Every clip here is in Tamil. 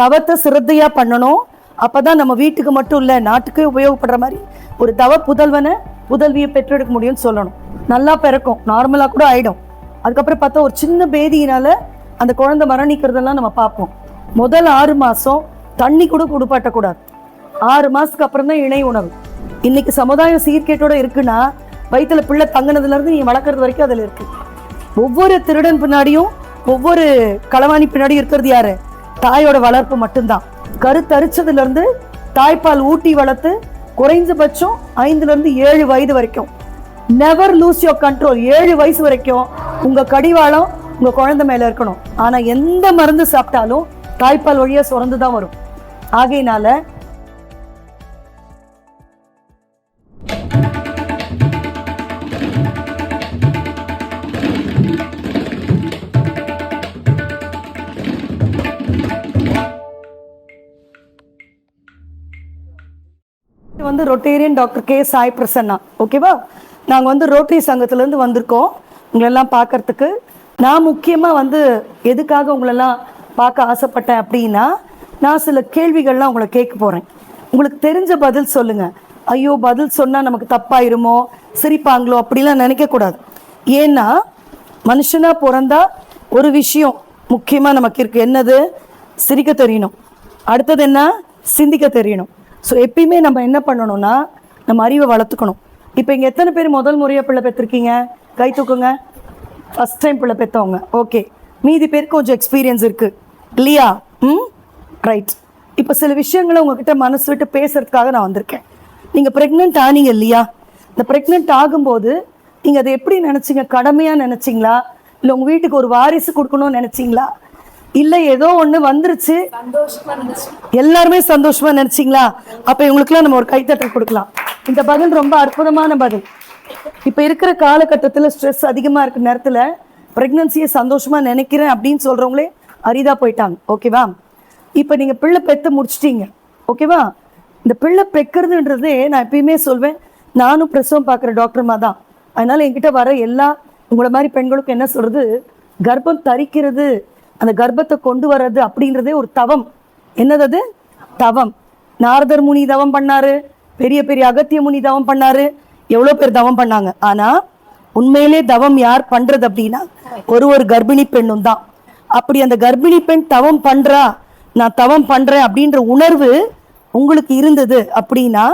தவத்தை சிரத்தையா பண்ணணும். அப்பதான் நம்ம வீட்டுக்கு மட்டும் இல்லை, நாட்டுக்கே உபயோகப்படுற மாதிரி ஒரு தவ புதல்வியை பெற்றெடுக்க முடியும்னு சொல்லணும். நல்லா பிறக்கும், நார்மலா கூட ஆயிடும். அதுக்கப்புறம் பார்த்தா ஒரு சின்ன பேதியினால அந்த குழந்தை மரணிக்கிறதெல்லாம் நம்ம பார்ப்போம். முதல் 6 மாசம் தண்ணி கூட குடுப்பாட்டக்கூடாது. 6 மாசத்துக்கு அப்புறம் தான் இணை உணவு. இன்னைக்கு சமுதாயம் சீர்கேட்டோட இருக்குன்னா வயிற்றுல பிள்ளை தங்கினதுல இருந்து நீ வளர்க்கறது வரைக்கும் அதுல இருக்கு. ஒவ்வொரு திருடன் பின்னாடியும் ஒவ்வொரு களவாணி பின்னாடியும் இருக்கிறது யாரு? தாயோட வளர்ப்பு மட்டும்தான். கருத்தரிச்சதுல இருந்து தாய்ப்பால் ஊட்டி வளர்த்து குறைஞ்சபட்சம் 5 to 7 வயது வரைக்கும் நெவர் லூஸ் யோர் கண்ட்ரோல். 7 வயசு வரைக்கும் உங்க கடிவாளம் உங்க குழந்தை மேல இருக்கணும். ஆனா எந்த மருந்து சாப்பிட்டாலும் தாய்ப்பால் வழியா சுரந்துதான் வரும். ஆகையினால வந்து Rotarian doctor K Sai Prasanna. ஓகேவா? நாங்கள் வந்து ரோட்டரி சங்கத்திலேருந்து வந்திருக்கோம் உங்களெல்லாம் பார்க்கறதுக்கு. நான் முக்கியமாக வந்து எதுக்காக உங்களெல்லாம் பார்க்க ஆசைப்பட்டேன் அப்படின்னா, நான் சில கேள்விகள்லாம் உங்களை கேட்க போகிறேன். உங்களுக்கு தெரிஞ்ச பதில் சொல்லுங்கள். ஐயோ பதில் சொன்னால் நமக்கு தப்பாயிருமோ, சிரிப்பாங்களோ அப்படிலாம் நினைக்கக்கூடாது. ஏன்னா மனுஷனாக பிறந்தா ஒரு விஷயம் முக்கியமாக நமக்கு இருக்குது. என்னது? சிரிக்க தெரியணும். அடுத்தது என்ன? சிந்திக்க தெரியணும். ஸோ எப்பயுமே நம்ம என்ன பண்ணணும்னா நம்ம அறிவை வளர்த்துக்கணும். இப்போ இங்கே எத்தனை பேர் முதல் முறையாக பிள்ளை பெற்றிருக்கீங்க? கை தூக்குங்க. ஃபஸ்ட் டைம் பிள்ளை பெற்றவங்க. ஓகே. மீதி பேருக்கு கொஞ்சம் எக்ஸ்பீரியன்ஸ் இருக்குது இல்லையா? ரைட். இப்போ சில விஷயங்களை உங்ககிட்ட மனசு விட்டு பேசுறதுக்காக நான் வந்திருக்கேன். நீங்கள் ப்ரெக்னென்ட் ஆனீங்க இல்லையா? இந்த ப்ரெக்னென்ட் ஆகும்போது நீங்கள் அதை எப்படி நினச்சிங்க? கடமையாக நினச்சிங்களா? இல்லை உங்கள் வீட்டுக்கு ஒரு வாரிசு கொடுக்கணும்னு நினச்சிங்களா? இல்லை ஏதோ ஒன்று வந்துருச்சு எல்லாருமே சந்தோஷமா நினைச்சிங்களா? அப்போ இவங்களுக்குலாம் நம்ம ஒரு கைத்தட்டல் கொடுக்கலாம். இந்த பதில் ரொம்ப அற்புதமான பதில். இப்போ இருக்கிற காலகட்டத்தில் ஸ்ட்ரெஸ் அதிகமாக இருக்கிற நேரத்தில் ப்ரெக்னன்சியை சந்தோஷமாக நினைக்கிறேன் அப்படின்னு சொல்கிறவங்களே அரிதாக போயிட்டாங்க. ஓகேவா? இப்போ நீங்கள் பிள்ளை பெற்று முடிச்சிட்டீங்க. ஓகேவா? இந்த பிள்ளை பெக்கிறதுன்றதே நான் எப்பயுமே சொல்வேன், நானும் பிரசவம் பார்க்குற டாக்டர்மா தான். அதனால் என்கிட்ட வர எல்லா உங்களை மாதிரி பெண்களுக்கும் என்ன சொல்கிறது, கர்ப்பம் தரிக்கிறது, அந்த கர்ப்பத்தை கொண்டு வர்றது அப்படின்றதே ஒரு தவம். என்னது அது? தவம். நாரதர் முனி தவம் பண்ணாரு, பெரிய பெரிய அகத்திய முனி தவம் பண்ணாரு, எவ்வளோ பேர் தவம் பண்ணாங்க. ஆனால் உண்மையிலே தவம் யார் பண்ணுறது அப்படின்னா ஒரு கர்ப்பிணி பெண்ணும் தான். அப்படி அந்த கர்ப்பிணி பெண் தவம் பண்ணுறா, நான் தவம் பண்ணுறேன் அப்படின்ற உணர்வு உங்களுக்கு இருந்தது அப்படின்னா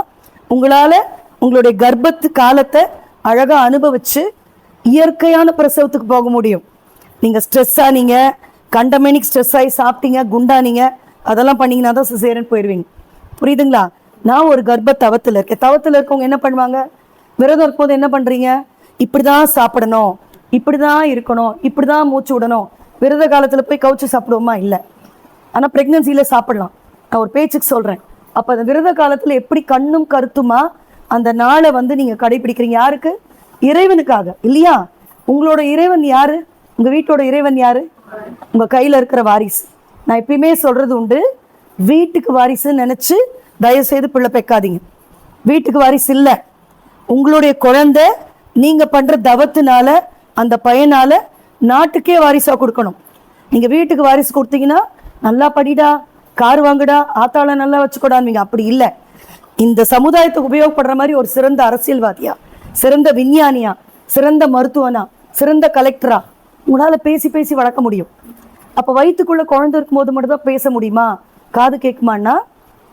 உங்களால் உங்களுடைய கர்ப்பத்து காலத்தை அழகாக அனுபவித்து இயற்கையான பிரசவத்துக்கு போக முடியும். நீங்கள் ஸ்ட்ரெஸ் ஆனீங்க, கண்டமேனிக் ஸ்ட்ரெஸ் ஆகி சாப்பிட்டீங்க, குண்டானீங்க, அதெல்லாம் பண்ணிங்கன்னா தான் சிசேரியன் போயிடுவீங்க. புரியுதுங்களா? நான் ஒரு கர்ப்ப தவத்தில் இருக்கேன். தவத்தில் இருக்கவங்க என்ன பண்ணுவாங்க? விரதம் இருக்கும்போது என்ன பண்ணுறீங்க? இப்படி தான் சாப்பிடணும், இப்படி தான் இருக்கணும், இப்படி தான் மூச்சு விடணும். விரத காலத்தில் போய் கவுச்சு சாப்பிடுவோமா? இல்லை. ஆனால் ப்ரெக்னன்சியில் சாப்பிடலாம். நான் ஒரு பேச்சுக்கு சொல்கிறேன். அப்போ அந்த விரத காலத்தில் எப்படி கண்ணும் கருத்துமா அந்த நாளை வந்து நீங்கள் கடைபிடிக்கிறீங்க? யாருக்கு? இறைவனுக்காக இல்லையா? உங்களோட இறைவன் யாரு? உங்கள் வீட்டோட இறைவன் யாரு? உங்கள் கையில் இருக்கிற வாரிசு. நான் எப்பயுமே சொல்கிறது உண்டு, வீட்டுக்கு வாரிசுன்னு நினச்சி தயவுசெய்து பிள்ளை பெக்காதீங்க. வீட்டுக்கு வாரிசு இல்லை, உங்களுடைய குழந்தை நீங்கள் பண்ணுற தவத்தினால அந்த பையனால் நாட்டுக்கே வாரிசாக கொடுக்கணும். நீங்கள் வீட்டுக்கு வாரிசு கொடுத்தீங்கன்னா நல்லா படிடா, கார் வாங்குடா, ஆத்தாளை நல்லா வச்சுக்கூடான்னு. அப்படி இல்லை. இந்த சமுதாயத்துக்கு உபயோகப்படுற மாதிரி ஒரு சிறந்த அரசியல்வாதியா, சிறந்த விஞ்ஞானியா, சிறந்த மருத்துவனா, சிறந்த கலெக்டரா உங்களால் பேசி பேசி வளர்க்க முடியும். அப்போ வயிற்றுக்குள்ளே குழந்தை இருக்கும்போது மட்டும் தான் பேச முடியுமா, காது கேட்குமான்னா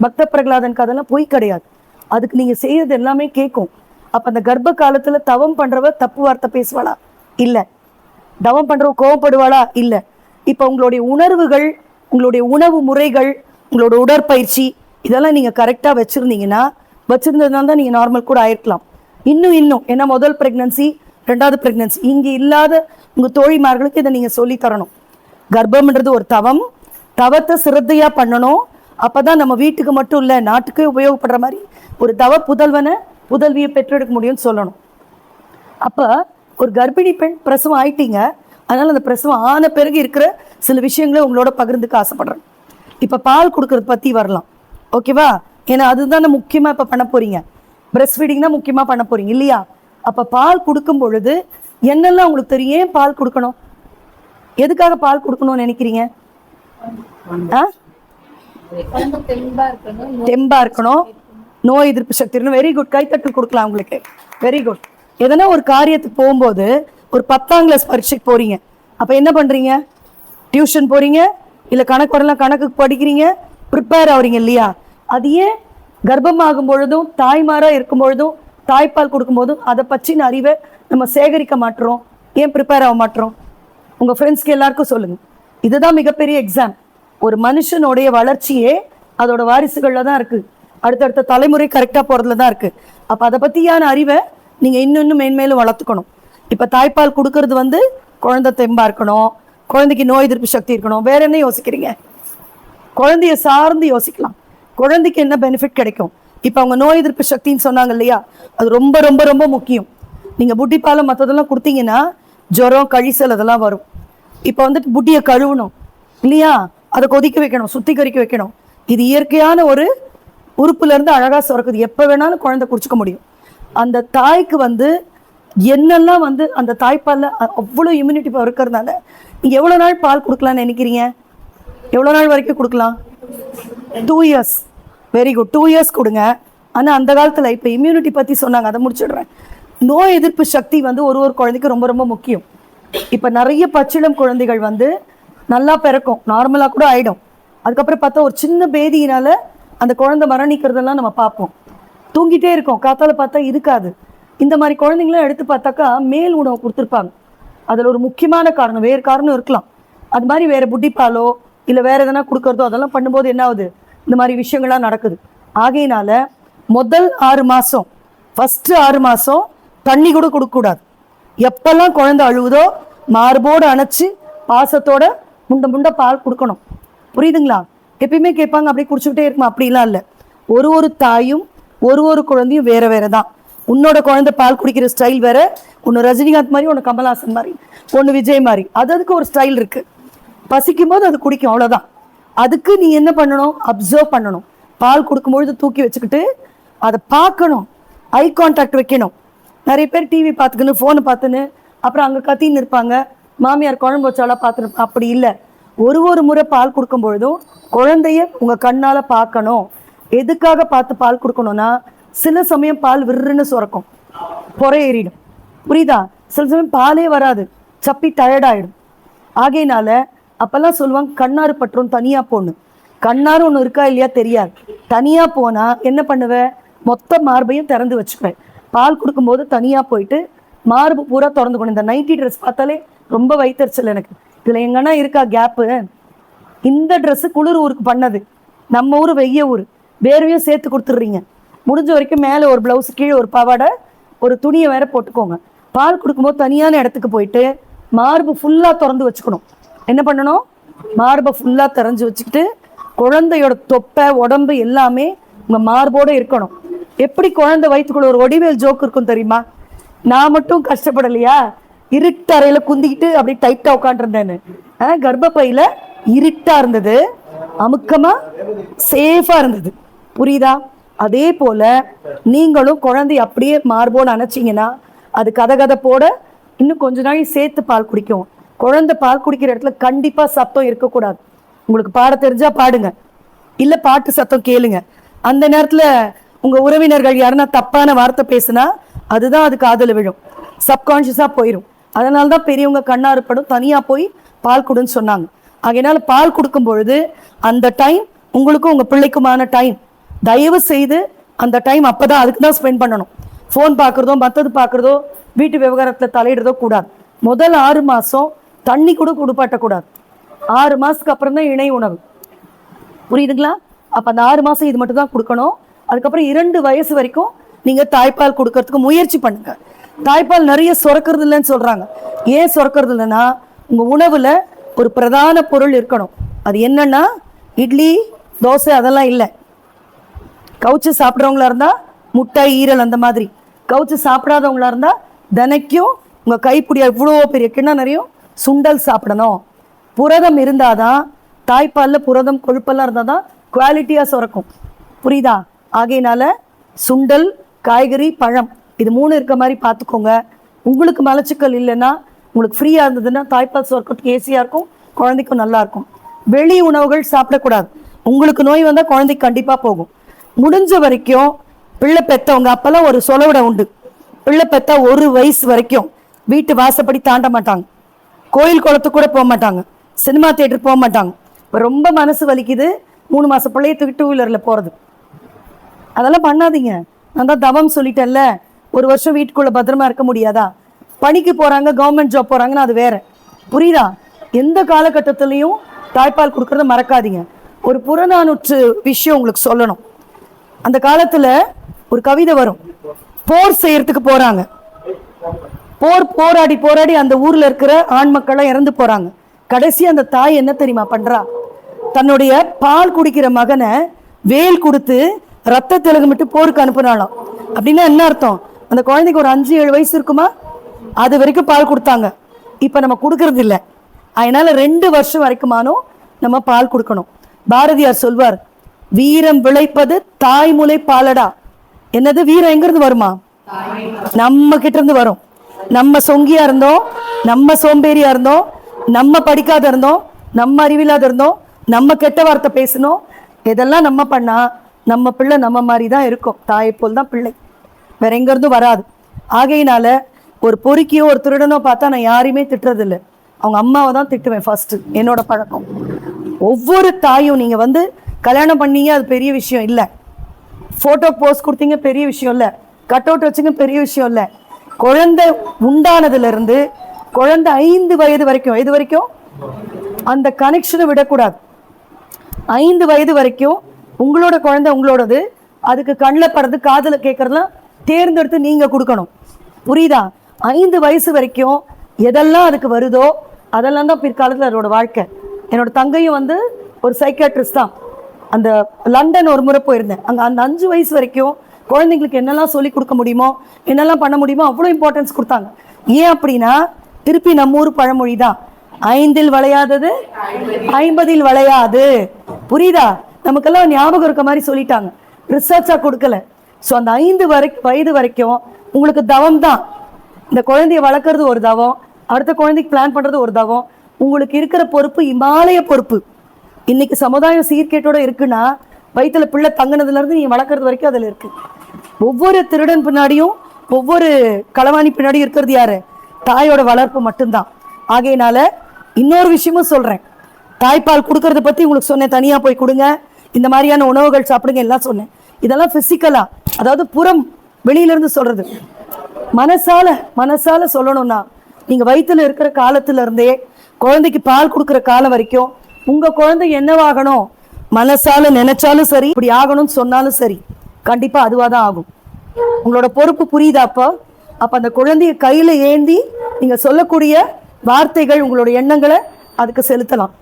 பக்த பிரகலாதன் கதெல்லாம் பொய் கிடையாது. அதுக்கு நீங்கள் செய்யறது எல்லாமே கேட்கும். அப்போ அந்த கர்ப்ப காலத்தில் தவம் பண்ணுறவ தப்பு வார்த்தை பேசுவாளா? இல்லை. தவம் பண்ணுறவ கோவப்படுவாளா? இல்லை. இப்போ உங்களுடைய உணர்வுகள், உங்களுடைய உணவு முறைகள், உங்களோட உடற்பயிற்சி இதெல்லாம் நீங்கள் கரெக்டாக வச்சுருந்ததுனால தான் நீங்கள் நார்மல் கூட ஆயிருக்கலாம். இன்னும் ஏன்னா முதல் ப்ரெக்னன்சி, 2வது ப்ரெக்னன்சி இங்கே இல்லாத உங்கள் தோழிமார்களுக்கு இதை நீங்கள் சொல்லி தரணும். கர்ப்பம்ன்றது ஒரு தவம். தவத்தை சிரத்தையாக பண்ணணும். அப்போ தான் நம்ம வீட்டுக்கு மட்டும் இல்லை, நாட்டுக்கே உபயோகப்படுற மாதிரி ஒரு தவ புதல்வியை பெற்றெடுக்க முடியும்னு சொல்லணும். அப்போ ஒரு கர்ப்பிணி பெண் பிரசவம் ஆயிட்டீங்க, அதனால் அந்த பிரசவம் ஆன பிறகு இருக்கிற சில விஷயங்களை உங்களோட பகிர்ந்துக்க ஆசைப்படுறேன். இப்போ பால் கொடுக்கறது பற்றி வரலாம். ஓகேவா? ஏன்னா அதுதானே முக்கியமாக இப்போ பண்ண போகிறீங்க. பிரஸ்ட் ஃபீடிங் தான் முக்கியமாக பண்ண போகிறீங்க இல்லையா? அப்போ பால் கொடுக்கும் பொழுது என்னெல்லாம் உங்களுக்கு தெரியும்? ஏன் பால் கொடுக்கணும்? எதுக்காக பால் கொடுக்கணும்னு நினைக்கிறீங்க? தெம்பா இருக்கணும், நோய் எதிர்ப்பு சக்தி இருக்கணும். வெரி குட், கைத்தட்டு கொடுக்கலாம் உங்களுக்கு. Very good. எதனா ஒரு காரியத்துக்கு போகும்போது, ஒரு 10ஆம் கிளாஸ் பரீட்சைக்கு போறீங்க, அப்ப என்ன பண்றீங்க? டியூஷன் போறீங்க, இல்ல கணக்கு வரலாம் கணக்குக்கு படிக்கிறீங்க, ப்ரிப்பேர் ஆகுறீங்க இல்லையா? அது ஏன் கர்ப்பமாகும் பொழுதும் தாய்மாரா இருக்கும் பொழுதும் தாய்ப்பால் கொடுக்கும் போதும் அதை பற்றின அறிவை நம்ம சேகரிக்க மாட்டோம்? ஏன் ப்ரிப்பேர் ஆக மாட்டோம்? உங்க ஃப்ரெண்ட்ஸ்க்கு எல்லாருக்கும் சொல்லுங்க. இதுதான் மிகப்பெரிய எக்ஸாம். ஒரு மனுஷனுடைய வளர்ச்சியே அதோட வாரிசுகள்ல தான் இருக்கு, அடுத்தடுத்த தலைமுறை கரெக்டா போறதுல தான் இருக்கு. அப்ப அதை பத்தியான அறிவை நீங்க இன்னும் மேன்மேலும் வளர்த்துக்கணும். இப்ப தாய்ப்பால் கொடுக்கறது வந்து குழந்தை தெம்பா இருக்கணும், குழந்தைக்கு நோய் எதிர்ப்பு சக்தி இருக்கணும். வேற என்ன யோசிக்கிறீங்க? குழந்தைய சார்ந்து யோசிக்கலாம். குழந்தைக்கு என்ன பெனிஃபிட் கிடைக்கும்? இப்ப அவங்க நோய் எதிர்ப்பு சக்தின்னு சொன்னாங்க இல்லையா, அது ரொம்ப ரொம்ப ரொம்ப முக்கியம். நீங்க புட்டி பாலம் மற்றதெல்லாம் கொடுத்தீங்கன்னா ஜுரம் கழிசல் அதெல்லாம் வரும். இப்ப வந்துட்டு புட்டியை கழுவணும் இல்லையா, அதை கொதிக்க வைக்கணும், சுத்திகரிக்க வைக்கணும். இது இயற்கையான ஒரு உறுப்புல இருந்து அழகா சுரக்குது, எப்ப வேணாலும் குழந்தை குடிச்சுக்க முடியும். அந்த தாய்க்கு வந்து என்னெல்லாம் வந்து அந்த தாய்ப்பால்ல அவ்வளவு இம்யூனிட்டி பவர் இருக்கிறதுனால நீங்க எவ்வளவு நாள் பால் கொடுக்கலாம்னு நினைக்கிறீங்க? எவ்வளவு நாள் வரைக்கும் கொடுக்கலாம்? 2 இயர்ஸ். வெரி குட், 2 இயர்ஸ் கொடுங்க. ஆனா அந்த காலத்துல இப்ப இம்யூனிட்டி பத்தி சொன்னாங்க, அதை முடிச்சிடுறேன். நோய் எதிர்ப்பு சக்தி வந்து ஒரு குழந்தைக்கு ரொம்ப ரொம்ப முக்கியம். இப்ப நிறைய பச்சிளம் குழந்தைகள் வந்து நல்லா பிறக்கும், நார்மலா கூட ஆயிடும். அதுக்கப்புறம் பார்த்தா ஒரு சின்ன பேதியினால அந்த குழந்தை மரணிக்கிறதெல்லாம் நம்ம பார்ப்போம். தூங்கிட்டே இருக்கோம், காத்தால பார்த்தா இருக்காது. இந்த மாதிரி குழந்தைங்களாம் எடுத்து பார்த்தாக்கா மேல் உணவு கொடுத்துருப்பாங்க. அதில் ஒரு முக்கியமான காரணம், வேறு காரணம் இருக்கலாம். அது மாதிரி வேற புட்டிப்பாலோ இல்லை வேற எதனா கொடுக்கறதோ அதெல்லாம் பண்ணும்போது என்ன ஆகுது, இந்த மாதிரி விஷயங்கள்லாம் நடக்குது. ஆகையினால முதல் 6 மாதம், ஃபஸ்ட்டு 6 மாதம் தண்ணி கூட கொடுக்கக்கூடாது. எப்பெல்லாம் குழந்தை அழுவுதோ மார்போடு அணைச்சி பாசத்தோட முண்ட பால் கொடுக்கணும். புரியுதுங்களா? எப்பயுமே கேட்பாங்க அப்படியே குடிச்சுக்கிட்டே இருக்குமா, அப்படிலாம் இல்லை. ஒரு தாயும் ஒரு குழந்தையும் வேற வேற தான். உன்னோட குழந்தை பால் குடிக்கிற ஸ்டைல் வேற, ஒன்று ரஜினிகாந்த் மாதிரி, ஒன்று கமல்ஹாசன் மாதிரி, ஒன்று விஜய் மாதிரி. அதுக்கு ஒரு ஸ்டைல் இருக்கு. பசிக்கும் போது அது குடிக்கும், அவ்வளோதான். அதுக்கு நீ என்ன பண்ணணும்? அப்சர்வ் பண்ணணும். பால் கொடுக்கும்பொழுது தூக்கி வச்சுக்கிட்டு அதை பார்க்கணும், ஐ கான்டாக்ட் வைக்கணும். நிறைய பேர் டிவி பார்த்துக்கின்னு ஃபோனை பார்த்துன்னு அப்புறம் அங்கே கத்தின்னு இருப்பாங்க, மாமியார் குழம்பு வச்சாலாம் பார்த்துன்னு. அப்படி இல்லை. ஒரு முறை பால் கொடுக்கும் பொழுதும் குழந்தைய உங்கள் கண்ணால் பார்க்கணும். எதுக்காக பார்த்து பால் கொடுக்கணும்னா, சில சமயம் பால் விருன்னு சுரக்கும், பொறை ஏறிடும். புரியுதா? சில சமயம் பாலே வராது, சப்பி டயர்டாயிடும். ஆகையினால அப்பெல்லாம் சொல்லுவாங்க கண்ணாறு பற்றும் தனியா போன்னு. கண்ணாறு ஒன்று இருக்கா இல்லையா தெரியாது. தனியா போனா என்ன பண்ணுவேன்? மொத்த மார்பையும் திறந்து வச்சுக்குவேன். பால் கொடுக்கும்போது தனியா போயிட்டு மார்பு பூரா திறந்துக்கணும். இந்த நைட்டி ட்ரெஸ் பார்த்தாலே ரொம்ப வயிற்றுச்சல் எனக்கு. இதுல எங்கன்னா இருக்கா கேப்பு? இந்த ட்ரெஸ் குளிர் ஊருக்கு பண்ணது, நம்ம ஊர் வெய்ய ஊர், வேர்வையும் சேர்த்து கொடுத்துட்றீங்க. முடிஞ்ச வரைக்கும் மேலே ஒரு ப்ளவுஸ், கீழே ஒரு பாவாடை, ஒரு துணியை வேற போட்டுக்கோங்க. பால் கொடுக்கும்போது தனியான இடத்துக்கு போயிட்டு மார்பு ஃபுல்லாக திறந்து வச்சுக்கணும். என்ன பண்ணணும்? மார்பை ஃபுல்லாக திறந்து வச்சுக்கிட்டு குழந்தையோட தொப்பை உடம்பு எல்லாமே உங்கள் மார்போடு இருக்கணும். எப்படி குழந்தை வயிற்றுக்குள்ள ஒரு ஒடிவேல் ஜோக்கு இருக்கும் தெரியுமா? நான் மட்டும் கஷ்டப்படலையா, இருட்டு அறையில குந்திக்கிட்டு அப்படி டைட்டா உட்காந்துருந்தேன்னு. கர்ப்பப்பையில இருட்டா இருந்தது, அமுக்கமா சேஃபா இருந்தது. புரியுதா? அதே போல நீங்களும் குழந்தை அப்படியே மார்போடு அணைச்சிங்கன்னா அது கதகதப்போட இன்னும் கொஞ்ச நாள் சேர்த்து பால் குடிக்கும். குழந்தை பால் குடிக்கிற இடத்துல கண்டிப்பா சத்தம் இருக்கக்கூடாது. உங்களுக்கு பாட தெரிஞ்சா பாடுங்க, இல்ல பாட்டு சத்தம் கேளுங்க. அந்த நேரத்துல உங்க உறவினர்கள் யாருன்னா தப்பான வார்த்தை பேசுனா அதுதான் அது காதுல விழும், சப்கான்ஷியஸா போயிடும். அதனால்தான் பெரியவங்க கண்ணாறு படும் தனியா போய் பால் கொடுன்னு சொன்னாங்க. அதனால பால் கொடுக்கும் பொழுது அந்த டைம் உங்களுக்கும் உங்க பிள்ளைக்குமான டைம். தயவு செய்து அந்த டைம் அப்பதான் அதுக்கு தான் ஸ்பெண்ட் பண்ணணும். ஃபோன் பார்க்குறதோ மற்றது பார்க்குறதோ வீட்டு விவகாரத்தில் தலையிடுறதோ கூடாது. முதல் 6 மாதம் தண்ணி கூட குடுப்பாட்டக்கூடாது. 6 மாதத்துக்கு அப்புறம் தான் இணை உணவு. புரியுதுங்களா? அப்போ அந்த 6 மாதம் இது மட்டும் தான் கொடுக்கணும். அதுக்கப்புறம் 2 வயசு வரைக்கும் நீங்கள் தாய்ப்பால் கொடுக்கறதுக்கு முயற்சி பண்ணுங்க. தாய்ப்பால் நிறைய சுரக்கிறது இல்லைன்னு சொல்கிறாங்க. ஏன் சுரக்கிறது இல்லைன்னா, உங்கள் உணவில் ஒரு பிரதான பொருள் இருக்கணும். அது என்னன்னா இட்லி தோசை அதெல்லாம் இல்லை. கவுச்சு சாப்பிட்றவங்களா இருந்தால் முட்டை ஈரல் அந்த மாதிரி, கவுச்சு சாப்பிடாதவங்களா இருந்தால் தினைக்கும் உங்கள் கைப்பிடி இவ்வளோ பெரிய கிண்ணம் நிறையும் சுண்டல் சாப்பிடணும். புரதம் இருந்தாதான், தாய்ப்பாலில் புரதம் கொழுப்பெல்லாம் இருந்தால் தான் குவாலிட்டியாக சுரக்கும். புரியுதா? ஆகையினால சுண்டல், காய்கறி, பழம் இது 3 இருக்க மாதிரி பார்த்துக்கோங்க. உங்களுக்கு மலச்சிக்கல் இல்லைன்னா, உங்களுக்கு ஃப்ரீயாக இருந்ததுன்னா தாய்ப்பால் சுரக்கிறதுக்கு ஈஸியாக இருக்கும், குழந்தைக்கும் நல்லா இருக்கும். வெளி உணவுகள் சாப்பிடக்கூடாது. உங்களுக்கு நோய் வந்தால் குழந்தைக்கு கண்டிப்பாக போகும். முடிஞ்ச வரைக்கும் பிள்ளை பெற்றவங்க அப்போல்லாம் ஒரு சொலவிட உண்டு. பிள்ளை பெற்ற 1 வயசு வரைக்கும் வீட்டு வாசப்படி தாண்ட மாட்டாங்க, கோயில் குளத்துக்கு கூட போக மாட்டாங்க, சினிமா தியேட்டர் போக மாட்டாங்க. இப்போ ரொம்ப மனசு வலிக்குது 3 மாத பிள்ளைய தூக்கி 2 வீலரில் போகிறது, அதெல்லாம் பண்ணாதீங்க. நான் தான் தவம் சொல்லிட்டேன்ல, 1 வருஷம் வீட்டுக்குள்ளே பத்திரமா இருக்க முடியாதா? பணிக்கு போகிறாங்க, கவர்மெண்ட் ஜாப் போகிறாங்கன்னா அது வேற, புரியுதா? எந்த காலகட்டத்திலையும் தாய்ப்பால் கொடுக்கறத மறக்காதீங்க. ஒரு புறநானூற்று விஷயம் உங்களுக்கு சொல்லணும். அந்த காலத்தில் ஒரு கவிதை வரும். போர் செய்யறதுக்கு போகிறாங்க, போராடி போராடி அந்த ஊரில் இருக்கிற ஆண் மக்கள்லாம் இறந்து போகிறாங்க. கடைசி அந்த தாய் என்ன தெரியுமா பண்ணுறா? தன்னுடைய பால் குடிக்கிற மகனை வேல் கொடுத்து ரத்த திலகமிட்டு போருக்கு அனுப்புனாலும். அப்படின்னா என்ன அர்த்தம்? அந்த குழந்தைக்கு ஒரு 5-7 வயசு இருக்குமா, அது வரைக்கும் பால் கொடுத்தாங்க. இப்போ நம்ம கொடுக்கறது இல்லை. அதனால 2 வருஷம் வரைக்குமானோ நம்ம பால் கொடுக்கணும். பாரதியார் சொல்வார், வீரம் விளைப்பது தாய்முலை பாலடா. என்னது வீரம் எங்கிருந்து வருமா? நம்ம கிட்ட இருந்து வரும். நம்ம சொங்கியா இருந்தோம், நம்ம சோம்பேறியா இருந்தோம், நம்ம படிக்காத இருந்தோம், நம்ம அறிவில்லாத இருந்தோம், நம்ம கெட்ட வார்த்தை பேசணும், இதெல்லாம் நம்ம பண்ணா நம்ம பிள்ளை நம்ம மாதிரி தான் இருக்கும். தாயை போல் தான் பிள்ளை, வேற எங்க இருந்தும் வராது. ஆகையினால ஒரு பொறுக்கியோ ஒரு திருடனோ பார்த்தா நான் யாரையுமே திட்டுறதில்லை, அவங்க அம்மாவை தான் திட்டுவேன் ஃபர்ஸ்ட். என்னோட பழக்கம். ஒவ்வொரு தாயும் நீங்க வந்து கல்யாணம் பண்ணீங்க, அது பெரிய விஷயம் இல்லை. போட்டோ போஸ்ட் கொடுத்தீங்க, பெரிய விஷயம் இல்லை. கட் அவுட் வச்சுங்க, பெரிய விஷயம் இல்லை. குழந்தை உண்டானதுல இருந்து குழந்தை 5 வயது வரைக்கும், இது வரைக்கும் அந்த கனெக்ஷனை விடக்கூடாது. 5 வயது வரைக்கும் உங்களோட குழந்தை உங்களோடது. அதுக்கு கண்ணில் படுறது காதில் கேட்கறதுலாம் தேர்ந்தெடுத்து நீங்க கொடுக்கணும், புரியுதா? 5 வயசு வரைக்கும் எதெல்லாம் அதுக்கு வருதோ அதெல்லாம் தான் பிற்காலத்தில் அதோட வாழ்க்கை. என்னோட தங்கையும் வந்து ஒரு சைக்காட்ரிஸ்ட் தான். அந்த லண்டன் ஒரு முறை போயிருந்தேன். அங்கே அந்த 5 வயசு வரைக்கும் குழந்தைங்களுக்கு என்னெல்லாம் சொல்லி கொடுக்க முடியுமோ, என்னெல்லாம் பண்ண முடியுமோ அவ்வளோ இம்பார்ட்டன்ஸ் கொடுத்தாங்க. ஏன் அப்படின்னா, திருப்பி நம்ம ஊர் பழமொழி தான், 5இல் வளையாதது 50இல் வளையாது. புரியுதா? நமக்கெல்லாம் ஞாபகம் இருக்க மாதிரி சொல்லிட்டாங்க, ரிசர்ச்சாக கொடுக்கல. ஸோ அந்த 5 வயது வரைக்கும் உங்களுக்கு தவம் தான். இந்த குழந்தைய வளர்க்குறது ஒரு தவம், அடுத்த குழந்தைக்கு பிளான் பண்ணுறது ஒரு தவம். உங்களுக்கு இருக்கிற பொறுப்பு இமாலய பொறுப்பு. இன்னைக்கு சமுதாயம் சீர்கேட்டோட இருக்குன்னா வயிற்றுல பிள்ளை தங்கினதுலேருந்து நீ வளர்க்குறது வரைக்கும் அதில் இருக்கு. ஒவ்வொரு திருடன் பின்னாடியும் ஒவ்வொரு களவாணி பின்னாடியும் இருக்கிறது யாரு? தாயோட வளர்ப்பு மட்டும்தான். ஆகையினால இன்னொரு விஷயமும் சொல்கிறேன், தாய்ப்பால் கொடுக்கறத பற்றி உங்களுக்கு சொன்னேன், தனியாக போய் கொடுங்க, இந்த மாதிரியான உணவுகள் சாப்பிடுங்க எல்லாம் சொன்னேன். இதெல்லாம் ஃபிசிக்கலாக, அதாவது புறம் வெளியிலேருந்து சொல்கிறது. மனசால சொல்லணும்னா, நீங்கள் வயிற்றுல இருக்கிற காலத்துலேருந்தே குழந்தைக்கு பால் கொடுக்குற காலம் வரைக்கும் உங்கள் குழந்தை என்னவாகணும் மனசால நினைச்சாலும் சரி, இப்படி ஆகணும்னு சொன்னாலும் சரி, கண்டிப்பாக அதுவாக தான் ஆகும். உங்களோட பொறுப்பு புரியுதாப்போ? அப்போ அந்த குழந்தைய கையில் ஏந்தி நீங்கள் சொல்லக்கூடிய வார்த்தைகள், உங்களோட எண்ணங்களை அதுக்கு செலுத்தலாம்.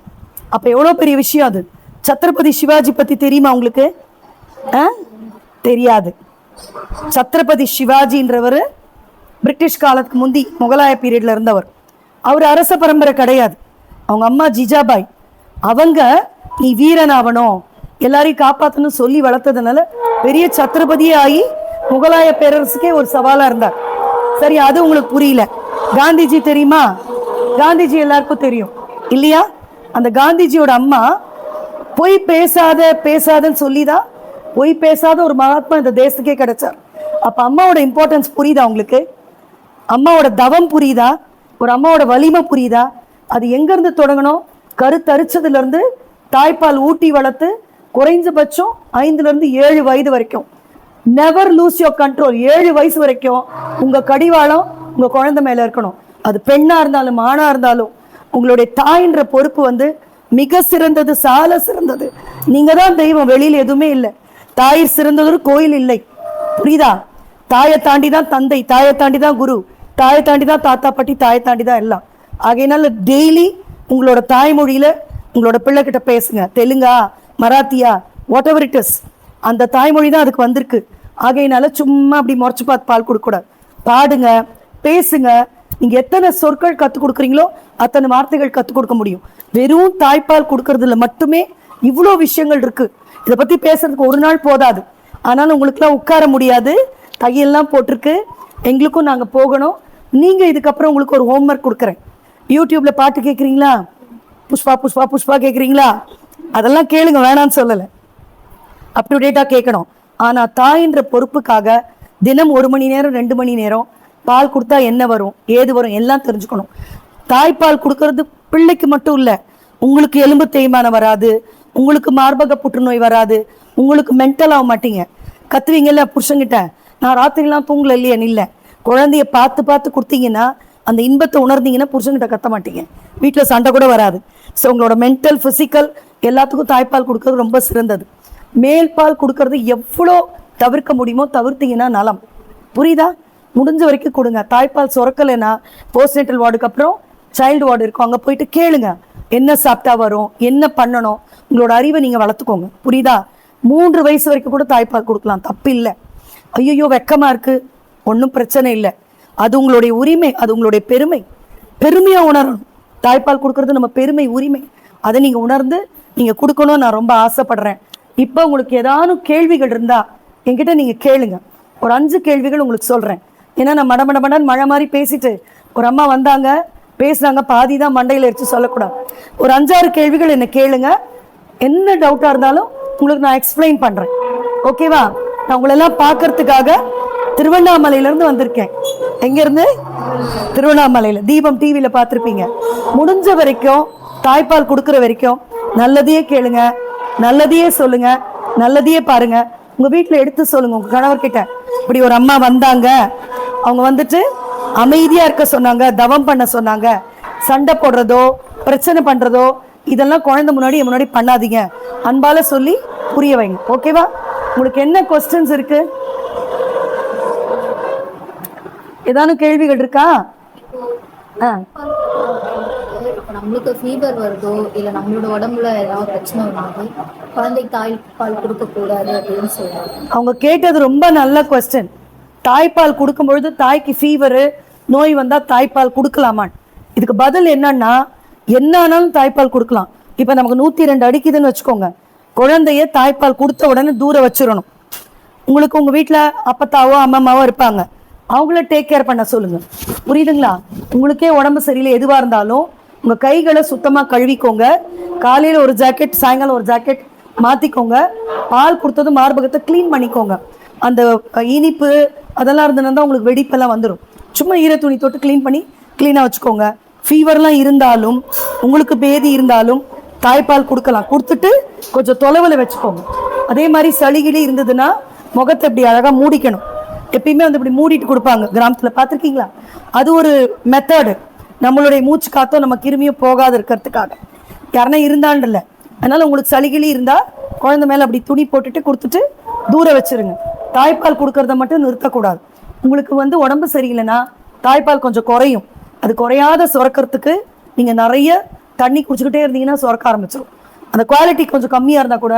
அப்போ எவ்வளோ பெரிய விஷயம் அது. சத்ரபதி சிவாஜி பற்றி தெரியுமா உங்களுக்கு? தெரியாது. சத்ரபதி சிவாஜின்றவர் பிரிட்டிஷ் காலத்துக்கு முந்தி முகலாய பீரியட்ல இருந்தவர். அவர் அரச பரம்பரை கிடையாது. அவங்க அம்மா ஜிஜாபாய், அவங்க நீ வீரன் ஆகணும், எல்லாரையும் காப்பாற்றணும் சொல்லி வளர்த்ததுனால பெரிய சத்ரபதியே ஆகி முகலாய பேரரசுக்கே ஒரு சவாலாக இருந்தார். சரி, அது உங்களுக்கு புரியல. காந்திஜி தெரியுமா? காந்திஜி எல்லாருக்கும் தெரியும் இல்லையா? அந்த காந்திஜியோட அம்மா பொய் பேசாதன்னு சொல்லி தான் பொய் பேசாத ஒரு மகாத்மா இந்த தேசத்துக்கே கிடைச்சார். அப்போ அம்மாவோட இம்பார்ட்டன்ஸ் புரியுதா உங்களுக்கு? அம்மாவோட தவம் புரியுதா? ஒரு அம்மாவோட வலிமை புரியுதா? அது எங்கேருந்து தொடங்கணும்? கருத்தரிச்சதுலேருந்து தாய்ப்பால் ஊட்டி வளர்த்து குறைஞ்சபட்சம் 5லேருந்து 7 வயது வரைக்கும் நெவர் லூஸ் யோர் கண்ட்ரோல். 7 வயசு வரைக்கும் உங்கள் கடிவாளம் உங்கள் குழந்தை மேலே இருக்கணும். அது பெண்ணாக இருந்தாலும் ஆணாக இருந்தாலும் உங்களுடைய தாயின்ற பொறுப்பு வந்து மிக சிறந்தது, சால சிறந்தது. நீங்கள் தான் தெய்வம், வெளியில் எதுவுமே இல்லை. தாயிற் சிறந்ததொரு கோயில் இல்லை, புரியுதா? தாயை தாண்டி தான் தந்தை, தாயை தாண்டி தான் குரு, தாயை தாண்டி தான் தாத்தா பாட்டி, தாயை தாண்டி தான் எல்லாம். ஆகையினால டெய்லி உங்களோட தாய்மொழியில் உங்களோட பிள்ளைகிட்ட பேசுங்க. தெலுங்கா, மராத்தியா, வாட் எவர் இட் இஸ், அந்த தாய்மொழி தான் அதுக்கு வந்திருக்கு. ஆகையினால சும்மா அப்படி முறைச்சு பார்த்து பால் கொடுக்கக்கூடாது. பாடுங்க, பேசுங்க. நீங்கள் எத்தனை சொற்கள் கற்றுக் கொடுக்குறீங்களோ அத்தனை வார்த்தைகள் கற்றுக் கொடுக்க முடியும். வெறும் தாய்ப்பால் கொடுக்கறதுல மட்டுமே இவ்வளோ விஷயங்கள் இருக்கு. இதை பற்றி பேசுறதுக்கு ஒரு நாள் போதாது. ஆனாலும் உங்களுக்குலாம் உட்கார முடியாது, கையெல்லாம் போட்டிருக்கு. எங்களுக்கும் நாங்கள் போகணும். நீங்கள் இதுக்கப்புறம் உங்களுக்கு ஒரு ஹோம்ஒர்க் கொடுக்குறேன். யூடியூப்ல பாட்டு கேட்குறீங்களா? புஷ்பா புஷ்பா புஷ்பா கேட்குறீங்களா? அதெல்லாம் கேளுங்க, வேணான்னு சொல்லலை, அப் டு டேட்டாக கேட்கணும். ஆனால் தாயின்ற பொறுப்புக்காக தினம் 1 மணி நேரம் 2 மணி நேரம் பால் கொடுத்தா என்ன வரும், ஏது வரும் எல்லாம் தெரிஞ்சுக்கணும். தாய்ப்பால் கொடுக்கறது பிள்ளைக்கு மட்டும் இல்லை, உங்களுக்கு எலும்பு தேய்மானம் வராது, உங்களுக்கு மார்பக புற்றுநோய் வராது, உங்களுக்கு மென்டல் ஆக மாட்டீங்க. கத்துவீங்கல்ல புருஷங்கிட்ட, நான் ராத்திரிலாம் தூங்கல இல்லையா, இல்லை, குழந்தைய பார்த்து பார்த்து கொடுத்தீங்கன்னா அந்த இன்பத்தை உணர்ந்தீங்கன்னா புருஷங்கிட்ட கத்த மாட்டீங்க, வீட்டில் சண்டை கூட வராது. ஸோ உங்களோட மென்டல் ஃபிசிக்கல் எல்லாத்துக்கும் தாய்ப்பால் கொடுக்கறது ரொம்ப சிறந்தது. மேல் பால் கொடுக்கறது எவ்வளோ தவிர்க்க முடியுமோ தவிர்த்தீங்கன்னா நலம். புரியுதா? முடிஞ்ச வரைக்கும் கொடுங்க. தாய்ப்பால் சுரக்கலைன்னா போஸ்ட்நேட்டல் வார்டுக்கு அப்புறம் சைல்டு வார்டு இருக்கும், அங்கே போயிட்டு கேளுங்க என்ன சாப்பிட்டா வரும், என்ன பண்ணணும், உங்களோட அறிவை நீங்கள் வளர்த்துக்கோங்க. புரியுதா? 3 வயசு வரைக்கும் கூட தாய்ப்பால் கொடுக்கலாம், தப்பு இல்லை. ஐயோ வெக்கமா இருக்கு, ஒன்றும் பிரச்சனை இல்லை, அது உங்களுடைய உரிமை, அது உங்களுடைய பெருமை. பெருமையாக உணரணும். தாய்ப்பால் கொடுக்கறது நம்ம பெருமை, உரிமை. அதை நீங்கள் உணர்ந்து நீங்கள் கொடுக்கணும்னு நான் ரொம்ப ஆசைப்படுறேன். இப்போ உங்களுக்கு ஏதாவது கேள்விகள் இருந்தால் என்கிட்ட நீங்கள் கேளுங்க. ஒரு 5 கேள்விகள் உங்களுக்கு சொல்கிறேன். ஏன்னா நான் மடமடமடன் மழை மாதிரி பேசிட்டு ஒரு அம்மா வந்தாங்க பேசுனாங்க, பாதி தான் மண்டையில் எடுத்து சொல்லக்கூடாது. ஒரு 5-6 கேள்விகள் என்ன கேளுங்க. என்ன டவுட்டாக இருந்தாலும் உங்களுக்கு நான் எக்ஸ்பிளைன் பண்ணுறேன். ஓகேவா? நான் உங்களெல்லாம் பார்க்கறதுக்காக திருவண்ணாமலையிலேருந்து வந்திருக்கேன். எங்கேருந்து? திருவண்ணாமலையில். தீபம் டிவியில் பார்த்துருப்பீங்க. முடிஞ்ச வரைக்கும் தாய்ப்பால் கொடுக்குற வரைக்கும் நல்லதையே கேளுங்க, நல்லதையே சொல்லுங்க, நல்லதையே பாருங்க. உங்கள் வீட்டில் எடுத்து சொல்லுங்க உங்கள் கணவர்கிட்ட, இப்படி ஒரு அம்மா வந்தாங்க, அவங்க வந்துட்டு அமைதியாக இருக்க சொன்னாங்க, தவம் பண்ண சொன்னாங்க, சண்டை போடுறதோ பிரச்சனை பண்ணுறதோ இதெல்லாம் குழந்தை முன்னாடி பண்ணாதீங்க, அன்பால சொல்லி புரிய வைங்க. ஓகேவா? உங்களுக்கு என்ன கொஸ்டின்ஸ் இருக்கு? ஏதானும் கேள்விகள் இருக்கா? நம்மளுக்கு ஃபீவர் வருதோ இல்லை நம்மளோட உடம்புல ஏதாவது பிரச்சனை வராது, குழந்தைக்கு தாய்ப்பால் கொடுக்கக்கூடாது அப்படின்னு சொல்றாங்க. அவங்க கேட்டது ரொம்ப நல்ல கொஸ்டின். தாய்ப்பால் கொடுக்கும்பொழுது தாய்க்கு ஃபீவரு நோய் வந்தால் தாய்ப்பால் கொடுக்கலாமான்னு. இதுக்கு பதில் என்னன்னா, என்ன ஆனாலும் தாய்ப்பால் கொடுக்கலாம். இப்போ நமக்கு 102 அடிக்குதுன்னு வச்சுக்கோங்க, குழந்தைய தாய்ப்பால் கொடுத்த உடனே தூரம் வச்சிடணும். உங்களுக்கு உங்கள் வீட்டில் அப்பத்தாவோ அம்மாவோ இருப்பாங்க, அவங்கள டேக் கேர் பண்ண சொல்லுங்க. புரியுதுங்களா? உங்களுக்கே உடம்பு சரியில்லை, எதுவாக இருந்தாலும் உங்கள் கைகளை சுத்தமாக கழுவிக்கோங்க. காலையில் ஒரு ஜாக்கெட், சாயங்காலம் ஒரு ஜாக்கெட் மாற்றிக்கோங்க. பால் கொடுத்தது மார்பகத்தை க்ளீன் பண்ணிக்கோங்க. அந்த இனிப்பு அதெல்லாம் இருந்ததுன்னா உங்களுக்கு வெடிப்பெல்லாம் வந்துடும். சும்மா ஈர துணி தொட்டு க்ளீன் பண்ணி க்ளீனாக வச்சுக்கோங்க. ஃபீவர்லாம் இருந்தாலும் உங்களுக்கு பேதி இருந்தாலும் தாய்ப்பால் கொடுக்கலாம். கொடுத்துட்டு கொஞ்சம் தொலைவில் வச்சுக்கோங்க. அதே மாதிரி சளிகிளி இருந்ததுன்னா முகத்தை இப்படி அழகாக மூடிக்கணும். எப்பயுமே வந்து இப்படி மூடிட்டு கொடுப்பாங்க கிராமத்தில், பார்த்துருக்கீங்களா? அது ஒரு மெத்தடு. நம்மளுடைய மூச்சு காத்தோ நம்ம கிருமியும் போகாது இருக்கிறதுக்காக. யாருன்னா இருந்தாண்டில்ல, அதனால உங்களுக்கு சளிகிளி இருந்தால் குழந்தை மேலே அப்படி துணி போட்டுட்டு கொடுத்துட்டு தூரம் வச்சிருங்க. தாய்ப்பால் கொடுக்கறத மட்டும் நிறுத்தக்கூடாது. உங்களுக்கு வந்து உடம்பு சரியில்லைன்னா தாய்ப்பால் கொஞ்சம் குறையும். அது குறையாத சுரக்கிறதுக்கு நீங்கள் நிறைய தண்ணி குடிச்சுக்கிட்டே இருந்தீங்கன்னா சுரக்க ஆரம்பிச்சிடும். அந்த குவாலிட்டி கொஞ்சம் கம்மியாக இருந்தால் கூட,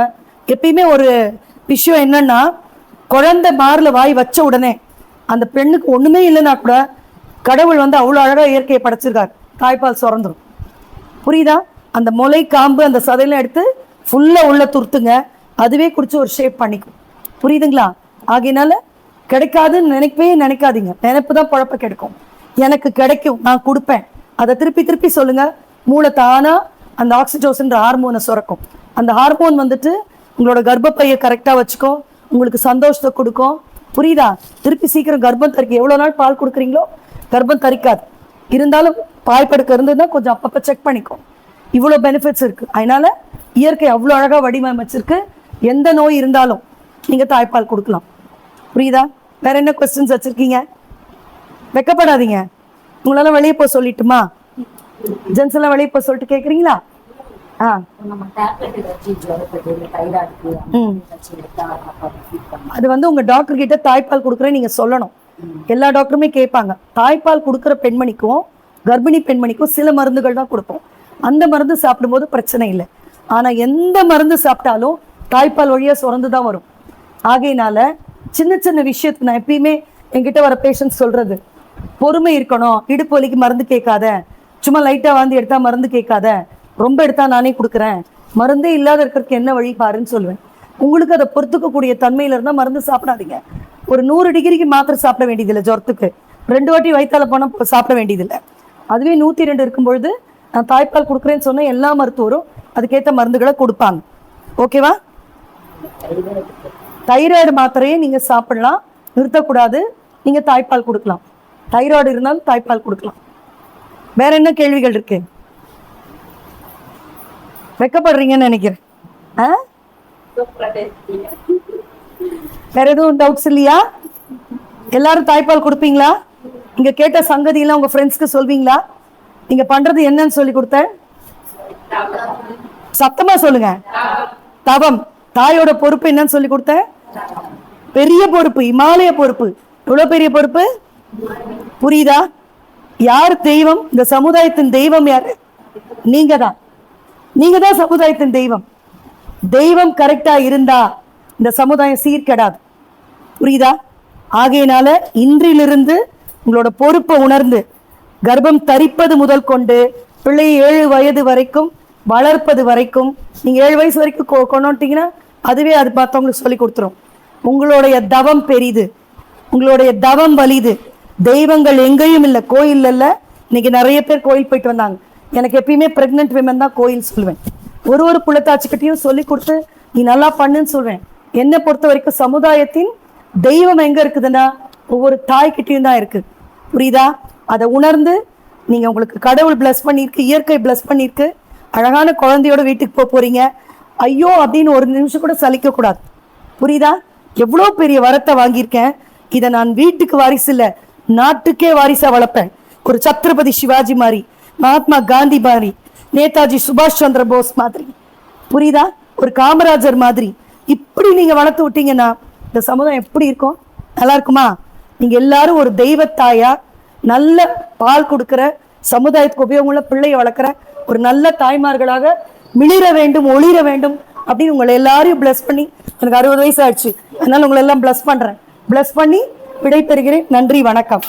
எப்பயுமே ஒரு விஷயம் என்னன்னா, குழந்தை மாரில் வாய் வச்ச உடனே அந்த பெண்ணுக்கு ஒன்றுமே இல்லைன்னா கூட கடவுள் வந்து அவ்வளோ அழகாக இயற்கையை படைச்சிருக்காரு, தாய்ப்பால் சுரந்துடும். புரியுதா? அந்த முளை காம்பு அந்த சதையெல்லாம் எடுத்து ஃபுல்லாக உள்ள துருத்துங்க, அதுவே குடிச்சு ஒரு ஷேப் பண்ணிக்கும். புரியுதுங்களா? ஆகையினால கிடைக்காதுன்னு நினைக்காதீங்க. நினைப்பு தான் குழப்ப கிடைக்கும். எனக்கு கிடைக்கும், நான் கொடுப்பேன், அதை திருப்பி திருப்பி சொல்லுங்க. மூளை தானா அந்த ஆக்சிடோசின்ற ஹார்மோனை சுரக்கும். அந்த ஹார்மோன் வந்துட்டு உங்களோட கர்ப்பப்பையை கரெக்டாக வச்சுக்கும், உங்களுக்கு சந்தோஷத்தை கொடுக்கும். புரியுதா? திருப்பி சீக்கிரம் கர்ப்பம் தரிக்க. எவ்வளோ நாள் பால் கொடுக்குறீங்களோ கர்ப்பம் தரிக்காது. இருந்தாலும் பால் படுக்க இருந்ததுன்னா கொஞ்சம் அப்பப்போ செக் பண்ணிக்கும். இவ்வளோ பெனிஃபிட்ஸ் இருக்குது. அதனால இயற்கை அவ்வளோ அழகாக வடிவமைச்சிருக்கு. எந்த நோய் இருந்தாலும் நீங்கள் தாய்ப்பால் கொடுக்கலாம். புரியுதா? வேற என்ன கொஸ்டின்ஸ் வச்சுருக்கீங்க? வெக்கப்படாதீங்க. உங்களெல்லாம் வெளியே போக சொல்லிட்டுமா? ஜென்ஸ் எல்லாம் வெளியே போக சொல்லிட்டு கேட்குறீங்களா? அது வந்து உங்க டாக்டர் கிட்ட தாய்ப்பால் கொடுக்குறேன் நீங்க சொல்லணும். எல்லா டாக்டருமே கேட்பாங்க. தாய்ப்பால் கொடுக்குற பெண்மணிக்கும் கர்ப்பிணி பெண்மணிக்கும் சில மருந்துகள் தான் கொடுப்போம். அந்த மருந்து சாப்பிடும்போது பிரச்சனை இல்லை. ஆனா எந்த மருந்து சாப்பிட்டாலும் தாய்ப்பால் வழியா சுரந்து தான் வரும். ஆகையினால சின்ன சின்ன விஷயத்துக்கு நான் எப்பயுமே என்கிட்ட வர பேஷண்ட் சொல்றது, பொறுமை இருக்கணும். இடுப்பு வலிக்கு மருந்து கேட்காத, சும்மா லைட்டா வாந்தி எடுத்தா மருந்து கேட்காத, ரொம்ப எடுத்தா நானே கொடுக்குறேன், மருந்தே இல்லாத இருக்கிறதுக்கு என்ன வழி பாருன்னு சொல்லுவேன். உங்களுக்கு அதை பொறுத்துக்கக்கூடிய தன்மையில இருந்தால் மருந்து சாப்பிடாதீங்க. ஒரு 100 டிகிரிக்கு மாத்திரை சாப்பிட வேண்டியதில்லை. ஜுரத்துக்கு 2 வாட்டி வயிற்றால போனால் சாப்பிட வேண்டியதில்லை. அதுவே 102 இருக்கும் பொழுது நான் தாய்ப்பால் கொடுக்குறேன்னு சொன்னால் எல்லா மருத்துவரும் அதுக்கேற்ற மருந்துகளை கொடுப்பாங்க. ஓகேவா? தைராய்டு மாத்திரையை நீங்க சாப்பிடலாம், நிறுத்தக்கூடாது. நீங்க தாய்ப்பால் கொடுக்கலாம். தைராய்டு இருந்தாலும் தாய்ப்பால் கொடுக்கலாம். வேற என்ன கேள்விகள் இருக்கு? வெக்கப்படுறீங்கன்னு நினைக்கிறேன். வேற எதுவும் டவுட்ஸ் இல்லையா? எல்லாரும் தாய்ப்பால் கொடுப்பீங்களா? நீங்க கேட்ட சங்கதி எல்லாம் உங்க ஃப்ரெண்ட்ஸ்க்கு சொல்வீங்களா? நீங்க பண்றது என்னன்னு சொல்லி கொடுத்தேன்? சத்தமா சொல்லுங்க. தவம். தாயோட பொறுப்பு என்னன்னு சொல்லி கொடுத்தேன்? பெரிய பொறுப்பு, இமாலய பொறுப்பு. எவ்வளவு பெரிய பொறுப்பு புரியுதா? யார் தெய்வம்? இந்த சமுதாயத்தின் தெய்வம் யாரு? நீங்க தான். நீங்க தான் சமுதாயத்தின் தெய்வம். தெய்வம் கரெக்டா இருந்தா இந்த சமுதாயம் சீர்கெடாது. புரியுதா? ஆகையினால இன்றிலிருந்து உங்களோட பொறுப்பை உணர்ந்து கர்ப்பம் தரிப்பது முதல் கொண்டு பிள்ளையை 7 வயது வரைக்கும் வளர்ப்பது வரைக்கும், நீங்க 7 வயசு வரைக்கும் கொண்டுட்டீங்கன்னா அதுவே அது பார்த்தவங்களுக்கு சொல்லி கொடுத்துரும். உங்களுடைய தவம் பெரிது, உங்களுடைய தவம் வலிது. தெய்வங்கள் எங்கேயும் இல்லை, கோயில் இல்லை. இன்னைக்கு நிறைய பேர் கோயில் போயிட்டு வந்தாங்க. எனக்கு எப்பயுமே பிரெக்னென்ட் விமன் தான் கோயில் சொல்லுவேன். ஒரு புள்ளத்தாச்சிக்கிட்டையும் சொல்லி கொடுத்து நீ நல்லா பண்ணுன்னு சொல்வேன். என்னை பொறுத்த வரைக்கும் சமுதாயத்தின் தெய்வம் எங்க இருக்குதுன்னா ஒவ்வொரு தாய்கிட்டையும் தான் இருக்கு. புரியுதா? அதை உணர்ந்து நீங்க உங்களுக்கு கடவுள் பிளஸ் பண்ணிருக்கு, இயற்கை பிளஸ் பண்ணிருக்கு. அழகான குழந்தையோட வீட்டுக்கு போறீங்க. ஐயோ அப்படின்னு ஒரு நிமிஷம் கூட சலிக்க கூடாது. புரியுதா? எவ்வளோ பெரிய வரத்தை வாங்கியிருக்கேன். இதை நான் வீட்டுக்கு வாரிசு இல்லை, நாட்டுக்கே வாரிசா வளர்ப்பேன். ஒரு சத்ரபதி சிவாஜி மாதிரி, மகாத்மா காந்தி மாதிரி, நேதாஜி சுபாஷ் சந்திர போஸ் மாதிரி, புரியுதா, ஒரு காமராஜர் மாதிரி இப்படி நீங்க வளர்த்து விட்டீங்கன்னா இந்த சமுதாயம் எப்படி இருக்கும்? நல்லா இருக்குமா? நீங்க எல்லாரும் ஒரு தெய்வத்தாயா, நல்ல பால் கொடுக்கிற, சமுதாயத்துக்கு உபயோகமுள்ள பிள்ளையை வளர்க்குற ஒரு நல்ல தாய்மார்களாக மிளிர வேண்டும், ஒளிர வேண்டும் அப்படின்னு உங்களை எல்லாரையும் பிளஸ் பண்ணி, எனக்கு 60 வயசு ஆயிடுச்சு, அதனால உங்களை எல்லாம் பிளஸ் பண்றேன். பிளஸ் பண்ணி விடை பெறுகிறேன். நன்றி, வணக்கம்.